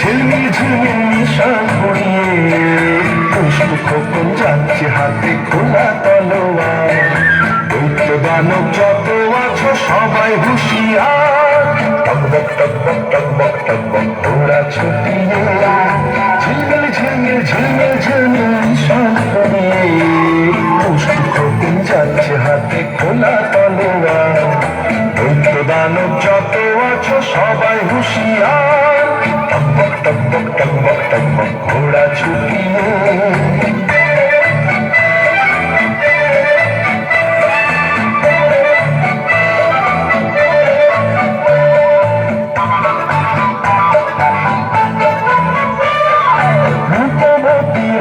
ঝিলমিল ঝিলমিল নিশান পড়িয়ে দুষ্টু খোকন যাচ্ছে হাতে খোলা তলোয়ার। দৈত্য দানব যত আছো সবাই হুঁশিয়ার। টকবক টকবক টকবক টকবক ঘোড়া ছুটিয়ে ঝিলমিল ঝিলমিল ঝিলমিল ঝিলমিল নিশান পড়িয়ে দুষ্টু খোকন যাচ্ছে হাতে খোলা তলোয়ার। দৈত্য দানব যত আছো সবাই হুঁশিয়ার। টকবক টকবক টকবক টকবক ঘোড়া ছুটিয়ে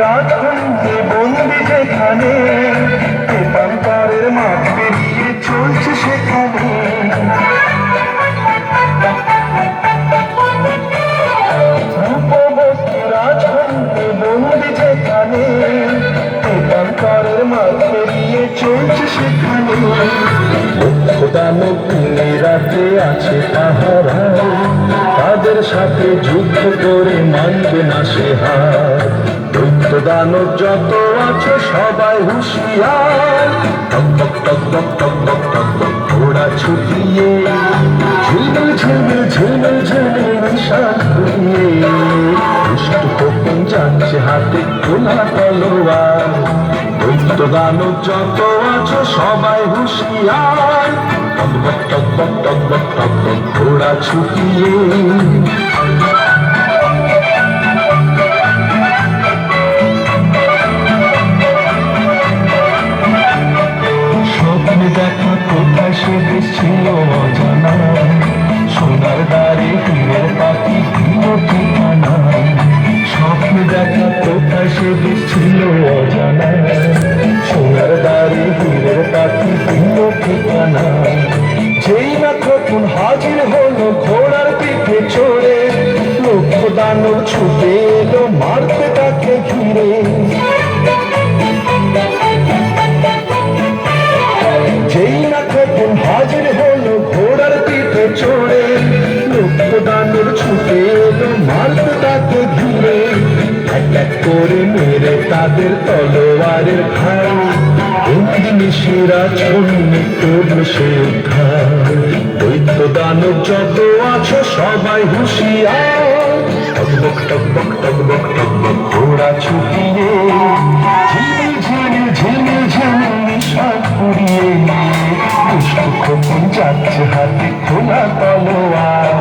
রাজকুঞ্জে বন্দি যেখানে পেপান্তরের মাঠ পেরিয়ে চলছে সেখানে। রূপবতী রাজকুঞ্জে বন্দি যেখানে পেপান্তরের মাঠ পেরিয়ে চলছে সেখানে। দানব রাতে আছে পাহারা, তাদের সাথে যুদ্ধ করে মানবে না সে হার। দৈত্য দানব যত আছে সবাই হুঁশিয়ার। টকবক টকবক টকবক টকবক ঘোড়া ছুটিয়ে ঝিলমিল ঝিলমিল ঝিলমিল ঝিলমিল নিশান ঘুরিয়ে দুষ্টু খোকন যাচ্ছে হাতে খোলা তলোয়ার। দৈত্য দানব যত আছে সবাই হুঁশিয়ার। টকবক টকবক টকবক টকবক ঘোড়া ছুটিয়ে স্বপ্নে দেখা কোথায় সে দেশ ছিল অজানা। সোনার দ্বারে হীরের পাখি ভিন্ন ঠিকানা। স্বপ্নে দেখা কোথায় সে দেশ ছিল অজানা। সোনার দ্বারে হীরের পাখি ভিন্ন ঠিকানা। যেই না খোকন হাজির হলো ঘোড়ার পিঠে চড়ে, লক্ষ দানব ছুটে এলো মারতে তাকে ঘিরে। যেই না খোকন হাজির হলো ঘোড়ার পিঠে চড়ে, লক্ষ দানব ছুটে এলো মারতে তাকে ঘিরে। এক এক করে মেরে তাদের তলোয়ারের ঘাই নিশিরা ছন্নে করল সে উদ্ধার। দৈত্য দানব যত আছো সবাই হুঁশিয়ার। টকবক টকবক টকবক টকবক ঘোড়া ছুটিয়ে ঝিলমিল ঝিলমিল ঝিলমিল ঝিলমিল নিশান পুড়িয়ে দুষ্টু খোকন যাচ্ছে হাতে খোলা তলোয়ার।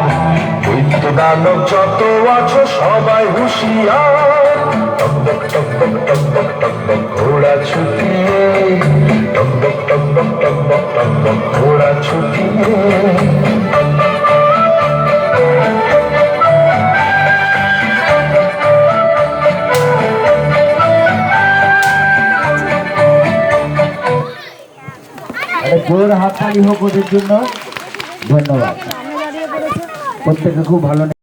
দৈত্য দানব যত আছো সবাই হুঁশিয়ার। টকবক টকবক টকবক টকবক ঘোড়া ছুটিয়ে টকবক টকবক টকবক টকবক ঘোড়া ছুটিয়ে। জোর হাততালি হোক ওদের জন্য। ধন্যবাদ, প্রত্যেকে খুব ভালো।